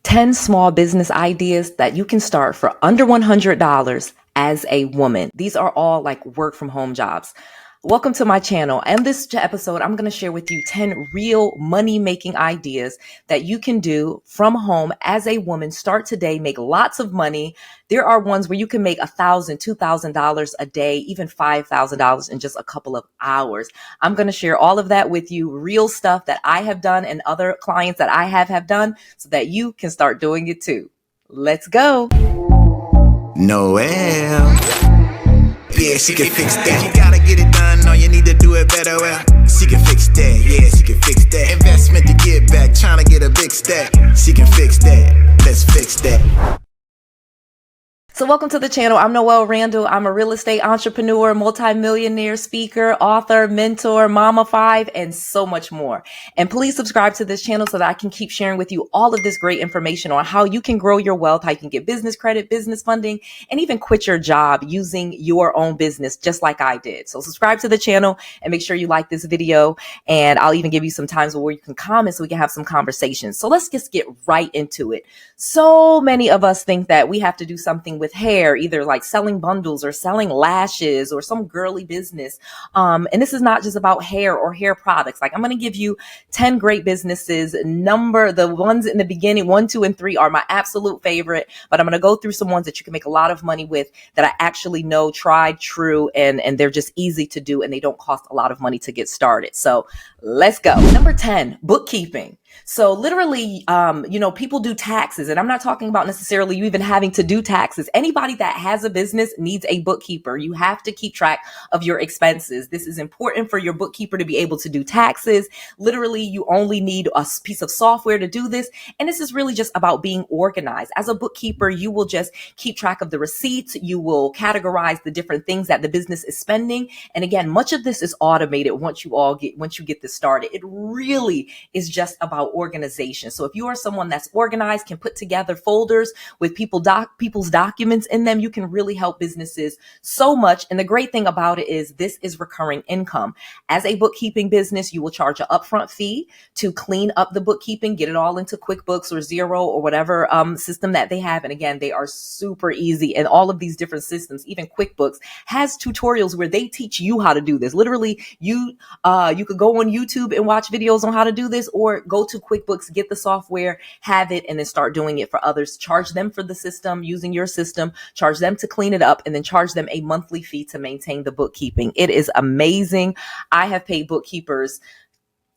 10 small business ideas that you can start for under $100 as a woman. These are all like work from home jobs. Welcome to my channel. And this episode, I'm going to share with you 10 real money making ideas that you can do from home as a woman. Start today, make lots of money. There are ones where you can make $1,000, $2,000 a day, even $5,000 in just a couple of hours. I'm going to share all of that with you, real stuff that I have done and other clients that I have done so that you can start doing it too. Let's go. Noelle. Yeah, she can fix that. You gotta get it done, no, you need to do it better. Well, she can fix that. Yeah, she can fix that. Investment to get back, trying to get a big stack. She can fix that. Let's fix that. So welcome to the channel. I'm Noelle Randall. I'm a real estate entrepreneur, multimillionaire, speaker, author, mentor, mama 5, and so much more. And please subscribe to this channel so that I can keep sharing with you all of this great information on how you can grow your wealth, how you can get business credit, business funding, and even quit your job using your own business, just like I did. So subscribe to the channel and make sure you like this video. And I'll even give you some times where you can comment so we can have some conversations. So let's just get right into it. So many of us think that we have to do something with hair, either like selling bundles or selling lashes or some girly business. And this is not just about hair or hair products. Like I'm going to give you 10 great businesses. The ones in the beginning, 1, 2, and 3 are my absolute favorite, but I'm going to go through some ones that you can make a lot of money with that I actually know, tried, true, and they're just easy to do and they don't cost a lot of money to get started. So let's go. Number 10, bookkeeping. So literally, people do taxes, and I'm not talking about necessarily you even having to do taxes. Anybody that has a business needs a bookkeeper. You have to keep track of your expenses. This is important for your bookkeeper to be able to do taxes. Literally, you only need a piece of software to do this. And this is really just about being organized. As a bookkeeper, you will just keep track of the receipts. You will categorize the different things that the business is spending. And again, much of this is automated once you get this started. It really is just about organization. So if you are someone that's organized, can put together folders with people's documents in them, you can really help businesses so much. And the great thing about it is this is recurring income. As a bookkeeping business, you will charge an upfront fee to clean up the bookkeeping, get it all into QuickBooks or Xero or whatever system that they have. And again, they are super easy. And all of these different systems, even QuickBooks has tutorials where they teach you how to do this. Literally, you could go on YouTube and watch videos on how to do this, or go to QuickBooks, get the software, have it, and then start doing it for others. Charge them for the system, using your system, charge them to clean it up, and then charge them a monthly fee to maintain the bookkeeping. It is amazing. I have paid bookkeepers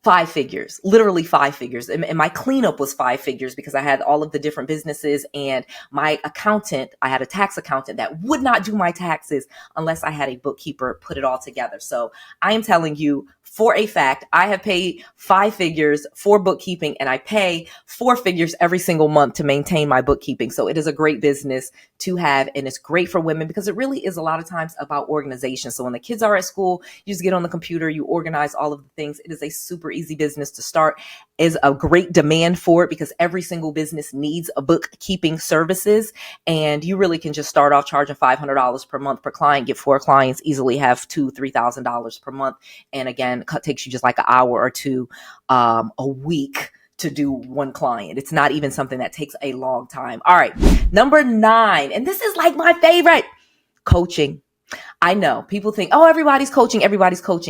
5 figures, literally 5 figures. And my cleanup was 5 figures because I had all of the different businesses, and my accountant, I had a tax accountant that would not do my taxes unless I had a bookkeeper put it all together. So I am telling you for a fact, I have paid 5 figures for bookkeeping, and I pay 4 figures every single month to maintain my bookkeeping. So it is a great business to have, and it's great for women because it really is a lot of times about organization. So when the kids are at school, you just get on the computer, you organize all of the things. It is a super easy business to start. Is a great demand for it because every single business needs a bookkeeping services, and you really can just start off charging $500 per month per client, get 4 clients, easily have $2,000-$3,000 per month. And again, it takes you just like an hour or two a week to do 1 client. It's not even something that takes a long time. All right, number 9, and this is like my favorite, coaching. I know people think, oh, everybody's coaching.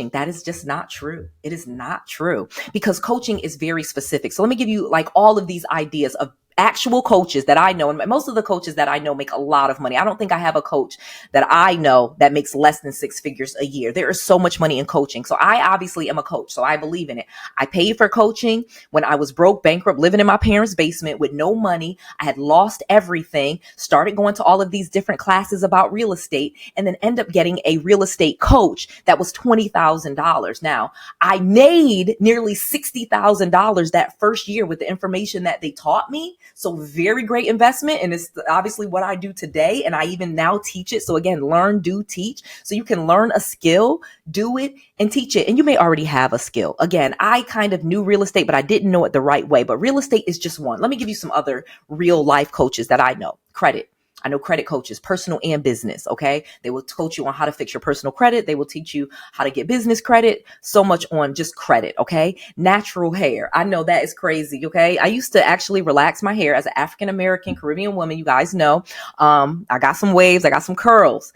That is just not true. It is not true because coaching is very specific. So let me give you like all of these ideas of actual coaches that I know. And most of the coaches that I know make a lot of money. I don't think I have a coach that I know that makes less than 6 figures a year. There is so much money in coaching. So I obviously am a coach. So I believe in it. I paid for coaching when I was broke, bankrupt, living in my parents' basement with no money. I had lost everything, started going to all of these different classes about real estate, and then end up getting a real estate coach that was $20,000. Now, I made nearly $60,000 that first year with the information that they taught me. So very great investment. And it's obviously what I do today. And I even now teach it. So again, learn, do, teach. So you can learn a skill, do it, and teach it. And you may already have a skill. Again, I kind of knew real estate, but I didn't know it the right way. But real estate is just one. Let me give you some other real life coaches that I know. Credit. I know credit coaches, personal and business. Okay. They will coach you on how to fix your personal credit. They will teach you how to get business credit, so much on just credit. Okay. Natural hair. I know that is crazy. Okay. I used to actually relax my hair as an African-American Caribbean woman. You guys know, I got some waves. I got some curls.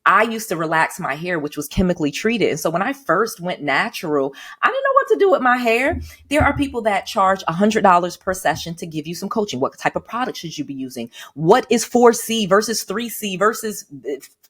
I used to relax my hair, which was chemically treated. And so when I first went natural, I didn't know what to do with my hair. There are people that charge $100 per session to give you some coaching. What type of product should you be using? What is 4C versus 3C versus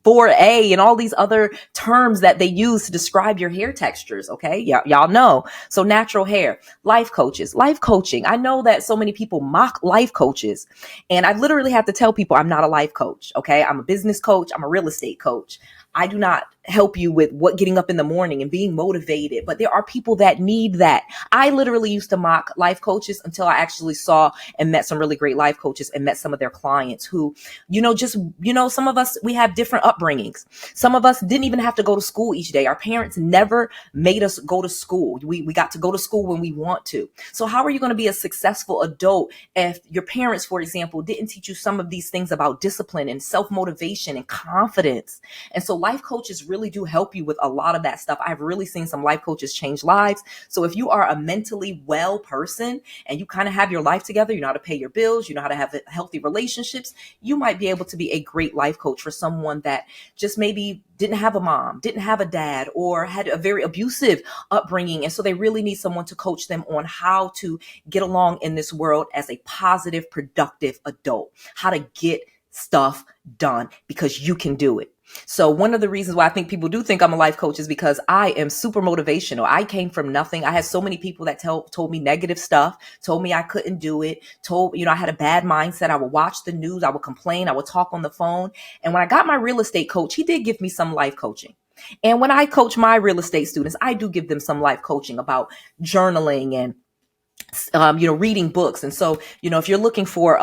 4A and all these other terms that they use to describe your hair textures. Okay. Y'all know. So natural hair, life coaches, life coaching. I know that so many people mock life coaches, and I literally have to tell people I'm not a life coach. Okay. I'm a business coach. I'm a real estate coach. I do not help you with getting up in the morning and being motivated, but there are people that need that. I literally used to mock life coaches until I actually saw and met some really great life coaches and met some of their clients who, some of us, we have different upbringings. Some of us didn't even have to go to school each day. Our parents never made us go to school. We got to go to school when we want to. So how are you going to be a successful adult if your parents, for example, didn't teach you some of these things about discipline and self-motivation and confidence? And so life coaches really do help you with a lot of that stuff. I've really seen some life coaches change lives. So if you are a mentally well person and you kind of have your life together, you know how to pay your bills, you know how to have healthy relationships, you might be able to be a great life coach for someone that just maybe didn't have a mom, didn't have a dad, or had a very abusive upbringing. And so they really need someone to coach them on how to get along in this world as a positive, productive adult, how to get stuff done because you can do it. So one of the reasons why I think people do think I'm a life coach is because I am super motivational. I came from nothing. I had so many people that told me negative stuff, told me I couldn't do it, I had a bad mindset. I would watch the news. I would complain. I would talk on the phone. And when I got my real estate coach, he did give me some life coaching. And when I coach my real estate students, I do give them some life coaching about journaling and reading books. And so, if you're looking for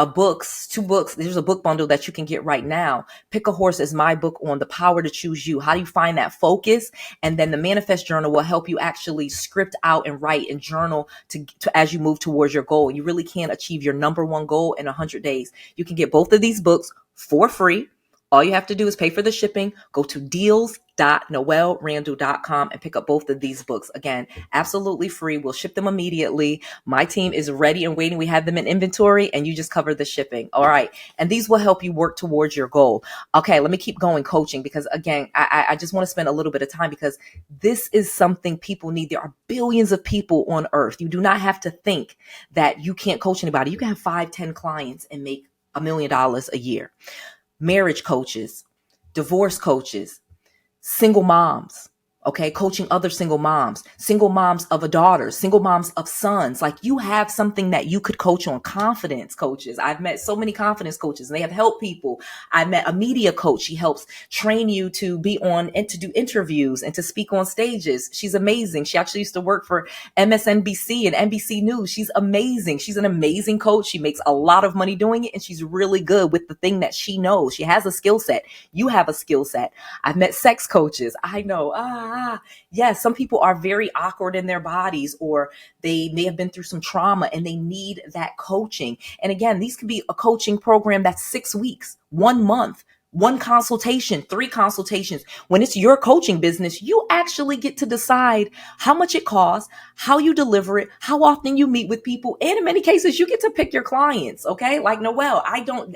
two books, there's a book bundle that you can get right now. Pick a Horse is my book on the power to choose you. How do you find that focus? And then the Manifest Journal will help you actually script out and write and journal to as you move towards your goal. You really can achieve your number one goal in 100 days. You can get both of these books for free. All you have to do is pay for the shipping. Go to deals.noellerandall.com and pick up both of these books. Again, absolutely free. We'll ship them immediately. My team is ready and waiting. We have them in inventory and you just cover the shipping. All right. And these will help you work towards your goal. Okay. Let me keep going coaching because again, I just want to spend a little bit of time because this is something people need. There are billions of people on earth. You do not have to think that you can't coach anybody. You can have 5-10 clients and make $1 million a year. Marriage coaches, divorce coaches, single moms, okay, coaching other single moms of a daughter, single moms of sons. Like you have something that you could coach on. Confidence coaches. I've met so many confidence coaches and they have helped people. I met a media coach. She helps train you to be on and to do interviews and to speak on stages. She's amazing. She actually used to work for MSNBC and NBC News. She's amazing. She's an amazing coach. She makes a lot of money doing it and she's really good with the thing that she knows. She has a skill set. You have a skill set. I've met sex coaches. I know. Yes, some people are very awkward in their bodies or they may have been through some trauma and they need that coaching. And again, these could be a coaching program that's 6 weeks, 1 month, 1 consultation, 3 consultations. When it's your coaching business, you actually get to decide how much it costs, how you deliver it, how often you meet with people. And in many cases, you get to pick your clients. Okay. Like Noelle,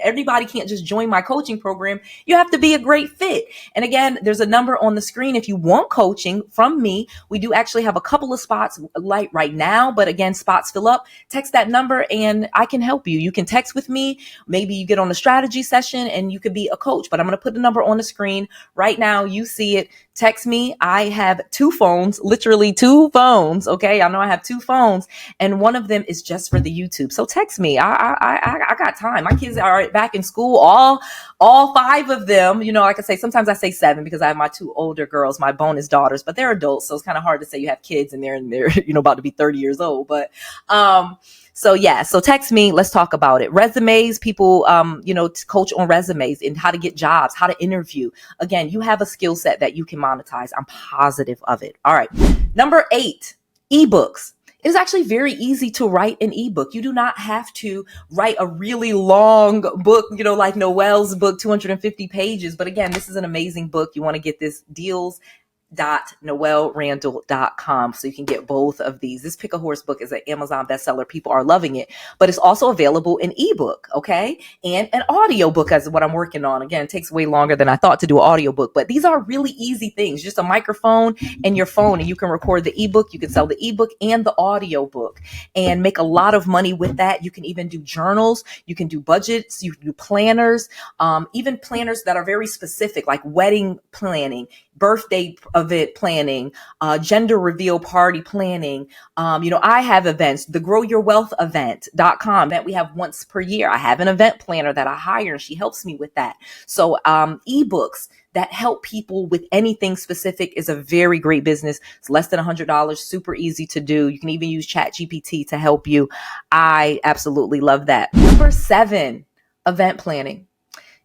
everybody can't just join my coaching program. You have to be a great fit. And again, there's a number on the screen. If you want coaching from me, we do actually have a couple of spots like right now, but again, spots fill up. Text that number and I can help you. You can text with me. Maybe you get on a strategy session and you could be a coach. But I'm going to put the number on the screen right now. You see it. Text me. I have 2 phones, literally 2 phones. Okay. I know I have 2 phones and one of them is just for the YouTube. So text me. I got time. My kids are back in school. All 5 of them, like I say, sometimes I say 7 because I have my 2 older girls, my bonus daughters, but they're adults. So it's kind of hard to say you have kids and they're about to be 30 years old. But, so text me. Let's talk about it. Resumes, people, to coach on resumes and how to get jobs, how to interview. Again, you have a skill set that you can monetize. I'm positive of it. All right. Number 8, ebooks. It is actually very easy to write an ebook. You do not have to write a really long book, like Noelle's book, 250 pages. But again, this is an amazing book. You want to get this deals.noellerandall.com so you can get both of these. This 𝗕𝗂𝗱𝗆 book is an Amazon bestseller. People are loving it, but it's also available in ebook, okay? And an audiobook is what I'm working on. Again, it takes way longer than I thought to do an audiobook, but these are really easy things. Just a microphone and your phone, and you can record the ebook. You can sell the ebook and the audiobook and make a lot of money with that. You can even do journals. You can do budgets. You can do planners, even planners that are very specific, like wedding planning, birthday event planning, gender reveal party planning. I have events, the growyourwealthevent.com that we have once per year. I have an event planner that I hire and she helps me with that. So ebooks that help people with anything specific is a very great business. It's less than $100, super easy to do. You can even use ChatGPT to help you. I absolutely love that. Number 7, event planning.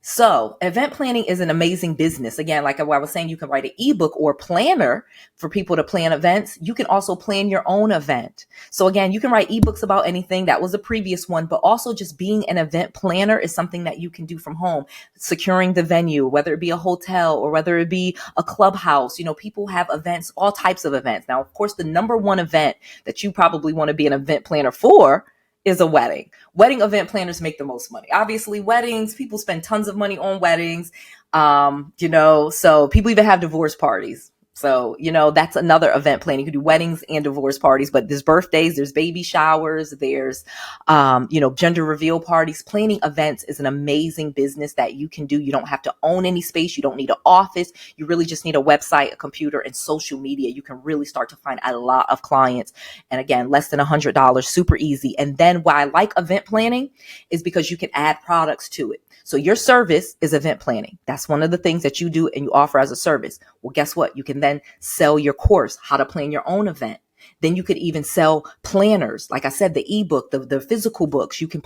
So event planning is an amazing business. Again, like I was saying, you can write an ebook or planner for people to plan events. You can also plan your own event. So again, you can write ebooks about anything. That was the previous one, but also just being an event planner is something that you can do from home. Securing the venue, whether it be a hotel or whether it be a clubhouse. People have events, all types of events. Now, of course, the number one event that you probably want to be an event planner for is a wedding. Wedding event planners make the most money. Obviously, weddings, people spend tons of money on weddings. So people even have divorce parties. So, that's another event planning. You can do weddings and divorce parties, but there's birthdays, there's baby showers, there's, gender reveal parties. Planning events is an amazing business that you can do. You don't have to own any space. You don't need an office. You really just need a website, a computer, and social media. You can really start to find a lot of clients. And again, less than $100, super easy. And then why I like event planning is because you can add products to it. So your service is event planning. That's one of the things that you do and you offer as a service. Well, guess what? You can then sell your course, how to plan your own event. Then you could even sell planners. Like I said, the ebook, the physical books, you can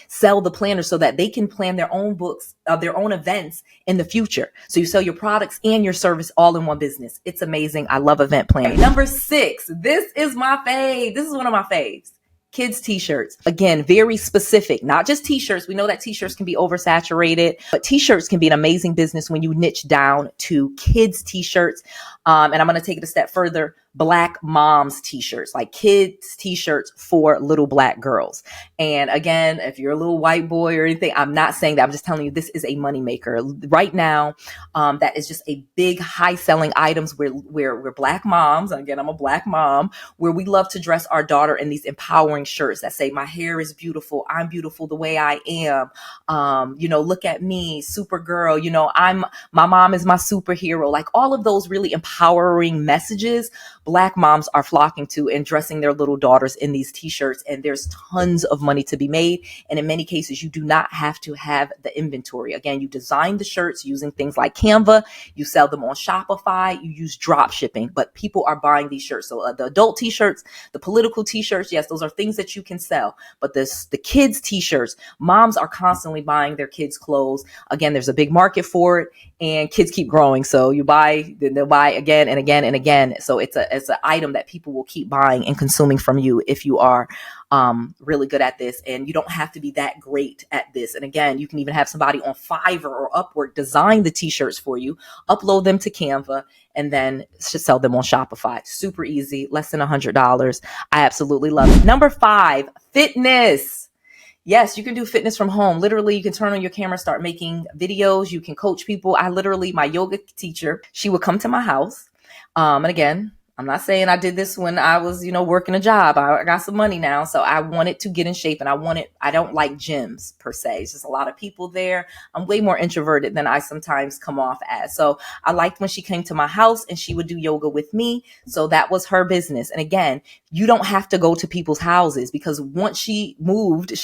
sell the planners so that they can plan their own books, their own events in the future. So you sell your products and your service all in one business. It's amazing. I love event planning. Number 6, this is my fave. This is one of my faves. Kids t-shirts. Again, very specific, not just t-shirts. We know that t-shirts can be oversaturated, but t-shirts can be an amazing business when you niche down to kids t-shirts. And I'm going to take it a step further. Black moms t-shirts, like kids t-shirts for little Black girls. And again, if you're a little white boy or anything, I'm not saying that. I'm just telling you this is a moneymaker right now. That is just a big high selling items where we're Black moms. Again, I'm a Black mom where we love to dress our daughter in these empowering shirts that say, my hair is beautiful. I'm beautiful the way I am. Look at me, Supergirl. My mom is my superhero. Like all of those really empowering messages, Black moms are flocking to and dressing their little daughters in these t-shirts. And there's tons of money to be made. And in many cases, you do not have to have the inventory. Again, you design the shirts using things like Canva. You sell them on Shopify. You use drop shipping, but people are buying these shirts. So the adult t-shirts, the political t-shirts, yes, those are things that you can sell. But the kids t-shirts, moms are constantly buying their kids clothes. Again, there's a big market for it and kids keep growing. So you buy, then they'll buy again and again and again. So it's an item that people will keep buying and consuming from you if you are really good at this. And you don't have to be that great at this. And again, you can even have somebody on Fiverr or Upwork design the t-shirts for you, upload them to Canva, and then sell them on Shopify. Super easy, less than $100. I absolutely love it. Number 5, fitness. Yes, you can do fitness from home. Literally, you can turn on your camera, start making videos. You can coach people. My yoga teacher, she would come to my house. And again, I'm not saying I did this when I was, working a job. I got some money now. So I wanted to get in shape and I don't like gyms per se. It's just a lot of people there. I'm way more introverted than I sometimes come off as. So I liked when she came to my house and she would do yoga with me. So that was her business. And again, you don't have to go to people's houses because once she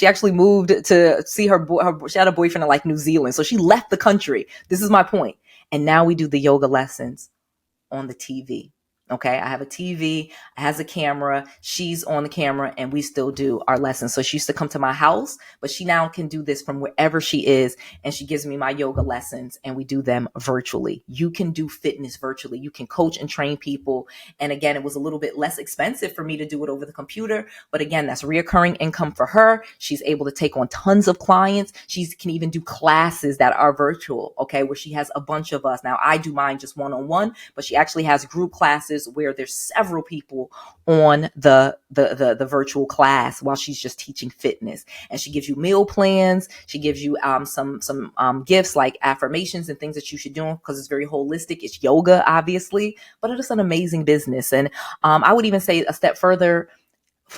actually moved to see she had a boyfriend in like New Zealand. So she left the country. This is my point. And now we do the yoga lessons on the TV. Okay, I have a TV, has a camera, she's on the camera, and we still do our lessons. So she used to come to my house, but she now can do this from wherever she is, and she gives me my yoga lessons, and we do them virtually. You can do fitness virtually. You can coach and train people. And again, it was a little bit less expensive for me to do it over the computer, but again, that's reoccurring income for her. She's able to take on tons of clients. She can even do classes that are virtual, okay, where she has a bunch of us. Now, I do mine just one-on-one, but she actually has group classes where there's several people on the virtual class while she's just teaching fitness. And she gives you meal plans. She gives you some gifts like affirmations and things that you should do, because it's very holistic. It's yoga, obviously, but it is an amazing business. And I would even say a step further,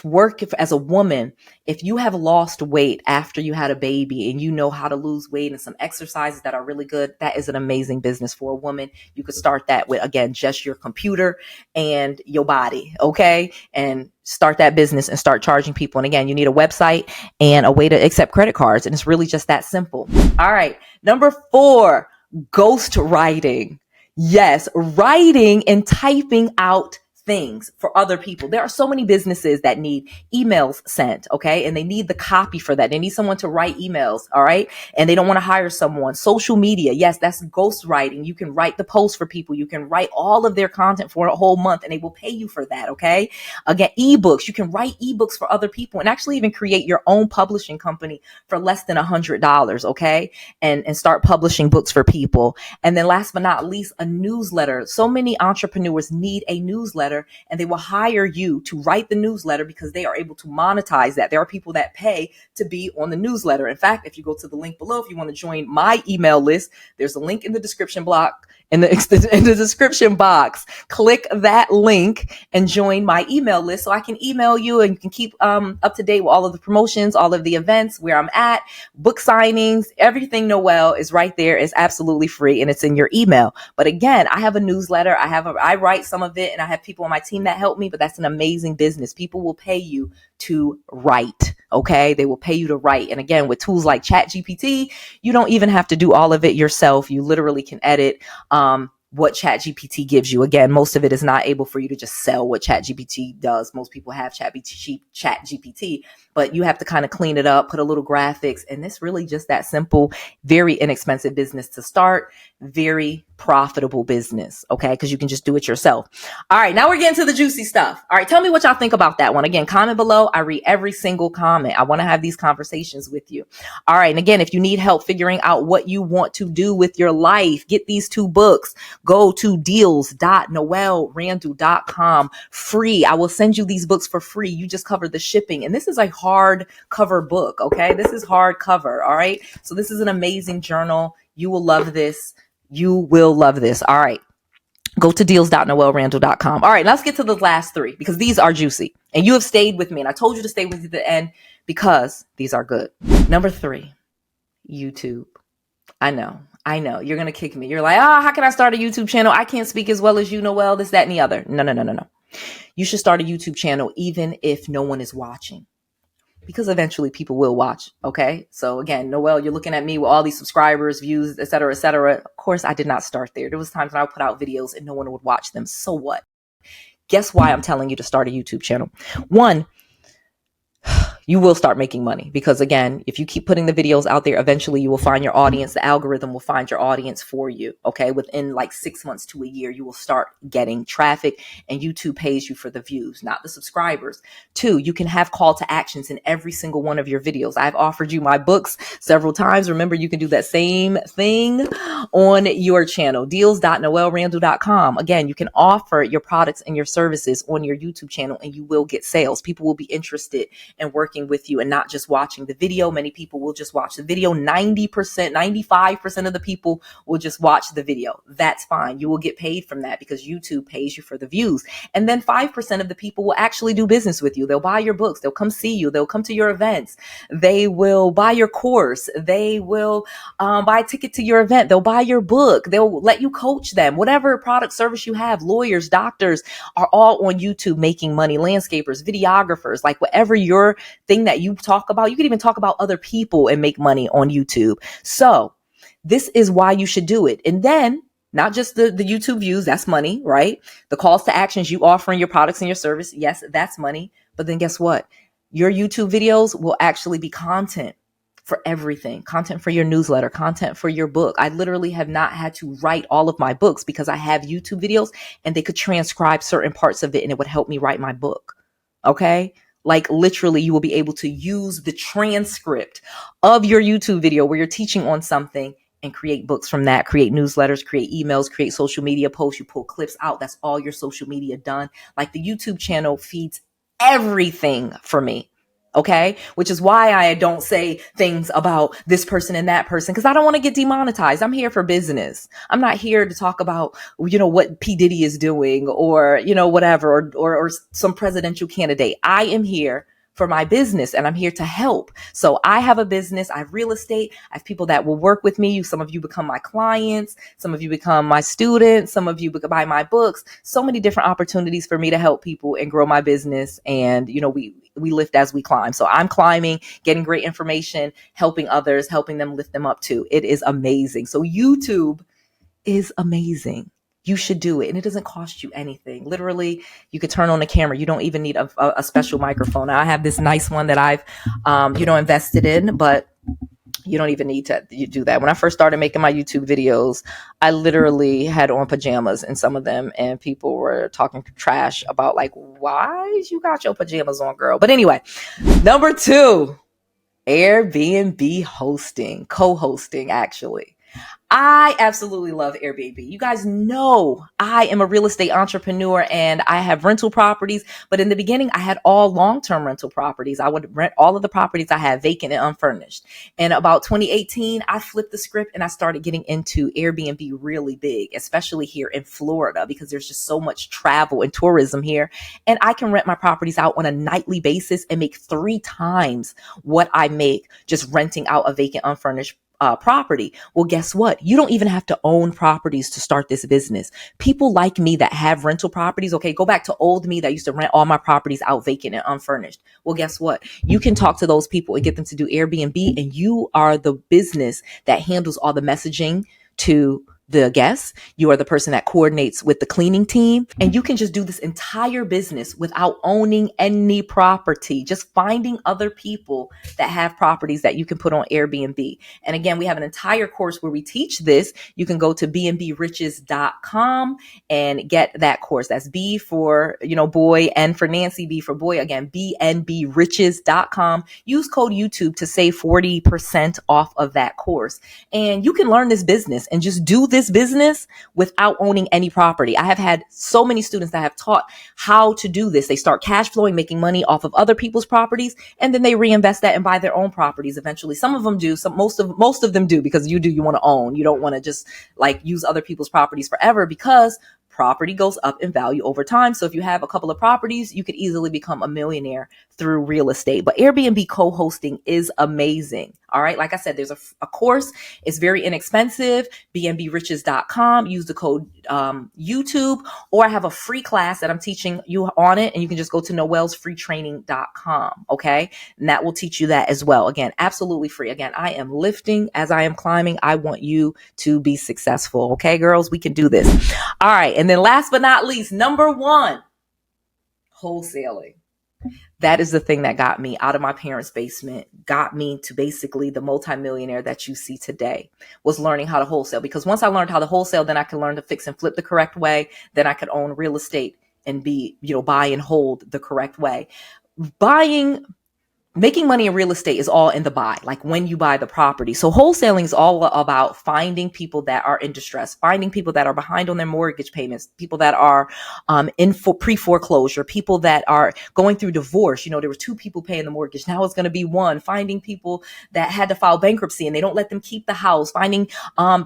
work as a woman. If you have lost weight after you had a baby and you know how to lose weight and some exercises that are really good, that is an amazing business for a woman. You could start that with, again, just your computer and your body. Okay. And start that business and start charging people. And again, you need a website and a way to accept credit cards. And it's really just that simple. All right. Number 4, ghostwriting. Yes. Writing and typing out things for other people. There are so many businesses that need emails sent, okay? And they need the copy for that. They need someone to write emails, all right? And they don't want to hire someone. Social media, yes, that's ghostwriting. You can write the posts for people. You can write all of their content for a whole month and they will pay you for that, okay? Again, ebooks. You can write ebooks for other people and actually even create your own publishing company for less than $100, okay? And start publishing books for people. And then last but not least, a newsletter. So many entrepreneurs need a newsletter, and they will hire you to write the newsletter because they are able to monetize that. There are people that pay to be on the newsletter. In fact, if you go to the link below, if you want to join my email list, there's a link in the description block. In the description box, click that link and join my email list so I can email you and you can keep up to date with all of the promotions, all of the events, where I'm at, book signings, everything Noelle is right there. It's absolutely free and it's in your email. But again, I have a newsletter. I write some of it and I have people on my team that help me, but that's an amazing business. People will pay you to write. Okay. They will pay you to write. And again, with tools like ChatGPT, you don't even have to do all of it yourself. You literally can edit what ChatGPT gives you. Again, most of it is not able for you to just sell what ChatGPT does. Most people have ChatGPT, but you have to kind of clean it up, put a little graphics, and it's really just that simple, very inexpensive business to start, very profitable business, okay? Because you can just do it yourself. All right, now we're getting to the juicy stuff. All right, tell me what y'all think about that one. Again, comment below. I read every single comment. I want to have these conversations with you. All right, and again, if you need help figuring out what you want to do with your life, get these 2 books. Go to deals.noellerandall.com free. I will send you these books for free. You just cover the shipping. And this is a hardcover book, okay? This is hardcover, all right? So this is an amazing journal. You will love this. You will love this. All right. Go to deals.noellerandall.com. All right, let's get to the last 3 because these are juicy. And you have stayed with me. And I told you to stay with you to the end because these are good. Number 3, YouTube. I know. You're going to kick me. You're like, how can I start a YouTube channel? I can't speak as well as you, Noelle, this, that, and the other. No. You should start a YouTube channel even if no one is watching, because eventually people will watch. Okay. So again, Noelle, you're looking at me with all these subscribers, views, et cetera, et cetera. Of course, I did not start there. There was times when I would put out videos and no one would watch them. So what? Guess why I'm telling you to start a YouTube channel? 1, you will start making money because again, if you keep putting the videos out there, eventually you will find your audience. The algorithm will find your audience for you. Okay. Within like 6 months to a year, you will start getting traffic and YouTube pays you for the views, not the subscribers. 2, you can have call to actions in every single one of your videos. I've offered you my books several times. Remember, you can do that same thing on your channel, deals.noellerandall.com. Again, you can offer your products and your services on your YouTube channel and you will get sales. People will be interested in working with you and not just watching the video. Many people will just watch the video. 90%, 95% of the people will just watch the video. That's fine. You will get paid from that because YouTube pays you for the views. And then 5% of the people will actually do business with you. They'll buy your books. They'll come see you. They'll come to your events. They will buy your course. They will buy a ticket to your event. They'll buy your book. They'll let you coach them. Whatever product service you have, lawyers, doctors are all on YouTube making money. Landscapers, videographers, like whatever your thing that you talk about. You can even talk about other people and make money on YouTube. So this is why you should do it. And then not just the YouTube views. That's money, right? The calls to actions you offering your products and your service. Yes, that's money. But then guess what? Your YouTube videos will actually be content for everything, content for your newsletter, content for your book. I literally have not had to write all of my books because I have YouTube videos and they could transcribe certain parts of it and it would help me write my book. Okay. Like literally you will be able to use the transcript of your YouTube video where you're teaching on something and create books from that, create newsletters, create emails, create social media posts. You pull clips out. That's all your social media done. Like the YouTube channel feeds everything for me. Okay. Which is why I don't say things about this person and that person, because I don't want to get demonetized. I'm here for business. I'm not here to talk about, what P. Diddy is doing or, whatever, or some presidential candidate. I am here for my business and I'm here to help. So I have a business. I have real estate. I have people that will work with me. Some of you become my clients. Some of you become my students. Some of you buy my books. So many different opportunities for me to help people and grow my business. And, we lift as we climb. So I'm climbing, getting great information, helping others, helping them lift them up too. It is amazing. So YouTube is amazing. You should do it. And it doesn't cost you anything. Literally, you could turn on the camera. You don't even need a special microphone. Now, I have this nice one that I've, invested in, but you don't even need to do that. When I first started making my YouTube videos, I literally had on pajamas in some of them and people were talking trash about like, why you got your pajamas on, girl? But anyway, number 2, Airbnb hosting, co-hosting actually. I absolutely love Airbnb. You guys know I am a real estate entrepreneur and I have rental properties. But in the beginning, I had all long-term rental properties. I would rent all of the properties I had vacant and unfurnished. And about 2018, I flipped the script and I started getting into Airbnb really big, especially here in Florida, because there's just so much travel and tourism here. And I can rent my properties out on a nightly basis and make 3 times what I make just renting out a vacant, unfurnished property. Well, guess what? You don't even have to own properties to start this business. People like me that have rental properties. Okay. Go back to old me that used to rent all my properties out vacant and unfurnished. Well, guess what? You can talk to those people and get them to do Airbnb, and you are the business that handles all the messaging to the guests. You are the person that coordinates with the cleaning team, and you can just do this entire business without owning any property, just finding other people that have properties that you can put on Airbnb. And again, we have an entire course where we teach this. You can go to bnbriches.com and get that course. That's B for, boy, N for Nancy, B for boy. Again, bnbriches.com. Use code YouTube to save 40% off of that course. And you can learn this business and just do this business without owning any property. I have had so many students that have taught how to do this. They start cash flowing, making money off of other people's properties, and then they reinvest that and buy their own properties eventually. Some of them do, most of them do, because you want to own. You don't want to just like use other people's properties forever, because property goes up in value over time. So if you have a couple of properties, you could easily become a millionaire through real estate. But Airbnb co-hosting is amazing. All right. Like I said, there's a course. It's very inexpensive. bnbriches.com. Use the code YouTube, or I have a free class that I'm teaching you on it. And you can just go to noellsfreetraining.com. Okay. And that will teach you that as well. Again, absolutely free. Again, I am lifting as I am climbing. I want you to be successful. Okay, girls, we can do this. All right. And then last but not least, number 1, wholesaling. That is the thing that got me out of my parents' basement, got me to basically the multimillionaire that you see today, was learning how to wholesale. Because once I learned how to wholesale, then I could learn to fix and flip the correct way. Then I could own real estate and buy and hold the correct way. Making money in real estate is all in the buy, like when you buy the property. So wholesaling is all about finding people that are in distress, finding people that are behind on their mortgage payments, people that are in pre-foreclosure, people that are going through divorce. There were 2 people paying the mortgage. Now it's going to be 1. Finding people that had to file bankruptcy and they don't let them keep the house. Finding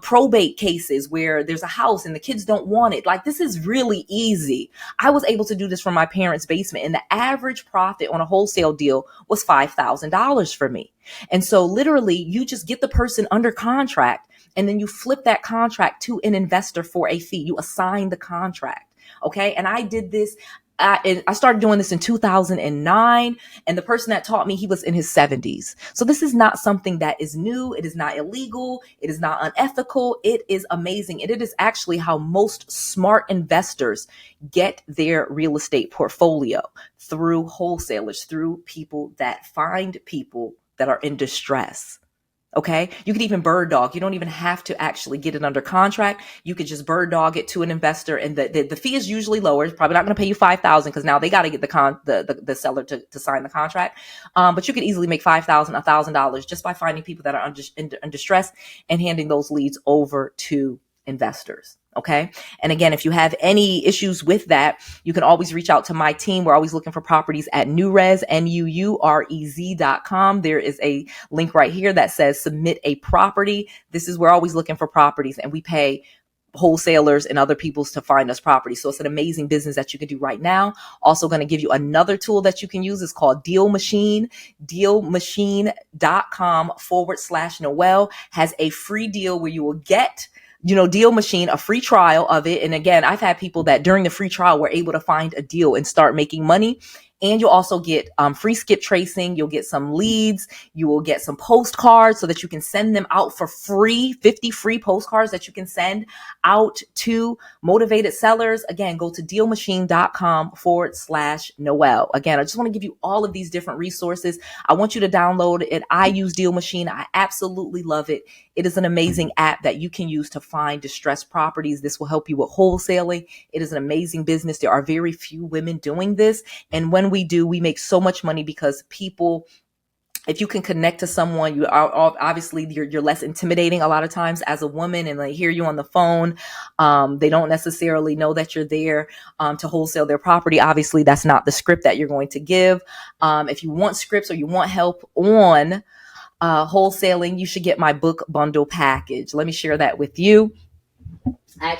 probate cases where there's a house and the kids don't want it. Like, this is really easy. I was able to do this from my parents' basement, and the average profit on a wholesale deal was $5,000 for me. And so literally you just get the person under contract and then you flip that contract to an investor for a fee. You assign the contract. Okay. And I did this I started doing this in 2009, and the person that taught me, he was in his 70s. So this is not something that is new. It is not illegal. It is not unethical. It is amazing. And it is actually how most smart investors get their real estate portfolio, through wholesalers, through people that find people that are in distress. Okay. You could even bird dog. You don't even have to actually get it under contract. You could just bird dog it to an investor, and the fee is usually lower. It's probably not going to pay you $5,000, because now they got to get the seller to sign the contract. But you could easily make $5,000, $1,000 just by finding people that are in distress and handing those leads over to investors. Okay. And again, if you have any issues with that, you can always reach out to my team. We're always looking for properties at NuRez, NuUREZ.com. There is a link right here that says submit a property. We're always looking for properties, and we pay wholesalers and other people to find us properties. So it's an amazing business that you can do right now. Also going to give you another tool that you can use. It's called Deal Machine. DealMachine.com/Noelle has a free deal where you will get Deal Machine, a free trial of it. And again, I've had people that during the free trial were able to find a deal and start making money. And you'll also get free skip tracing. You'll get some leads. You will get some postcards so that you can send them out for free, 50 free postcards that you can send out to motivated sellers. Again, go to dealmachine.com/Noelle. Again, I just want to give you all of these different resources. I want you to download it. I use Deal Machine. I absolutely love it. It is an amazing app that you can use to find distressed properties. This will help you with wholesaling. It is an amazing business. There are very few women doing this. And when we do, we make so much money because people, if you can connect to someone, you are obviously you're less intimidating a lot of times as a woman, and they hear you on the phone. They don't necessarily know that you're there to wholesale their property. Obviously, that's not the script that you're going to give. If you want scripts or you want help on wholesaling, you should get my book bundle package. Let me share that with you. I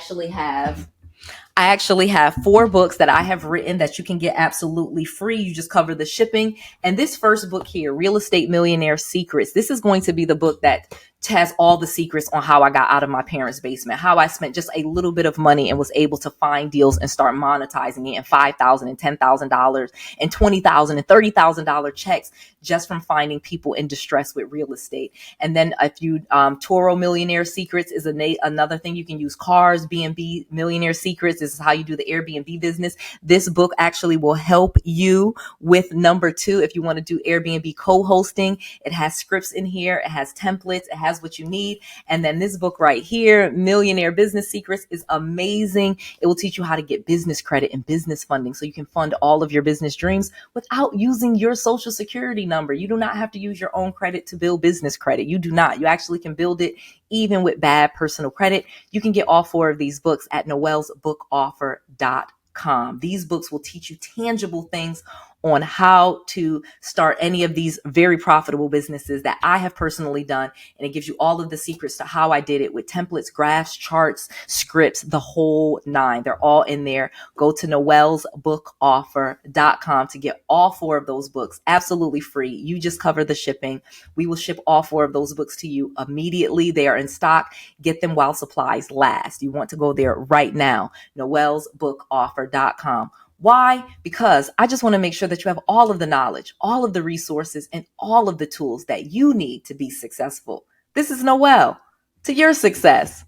actually have 4 books that I have written that you can get absolutely free. You just cover the shipping. And this first book here, Real Estate Millionaire Secrets, this is going to be the book that has all the secrets on how I got out of my parents' basement, how I spent just a little bit of money and was able to find deals and start monetizing it in $5,000 and $10,000 and $20,000 and $30,000 checks just from finding people in distress with real estate. And then if you, Toro Millionaire Secrets is another thing. You can use cars. B&B Millionaire Secrets, this is how you do the Airbnb business. This book actually will help you with number 2. If you want to do Airbnb co-hosting, it has scripts in here. It has templates. It has what you need. And then this book right here, Millionaire Business Secrets, is amazing. It will teach you how to get business credit and business funding so you can fund all of your business dreams without using your social security number. You do not have to use your own credit to build business credit. You do not. You actually can build it even with bad personal credit. You can get all 4 of these books at noellesbookoffer.com. These books will teach you tangible things on how to start any of these very profitable businesses that I have personally done. And it gives you all of the secrets to how I did it with templates, graphs, charts, scripts, the whole 9. They're all in there. Go to noellesbookoffer.com to get all 4 of those books absolutely free. You just cover the shipping. We will ship all 4 of those books to you immediately. They are in stock. Get them while supplies last. You want to go there right now. noellesbookoffer.com. Why? Because I just want to make sure that you have all of the knowledge, all of the resources, and all of the tools that you need to be successful. This is Noelle, to your success.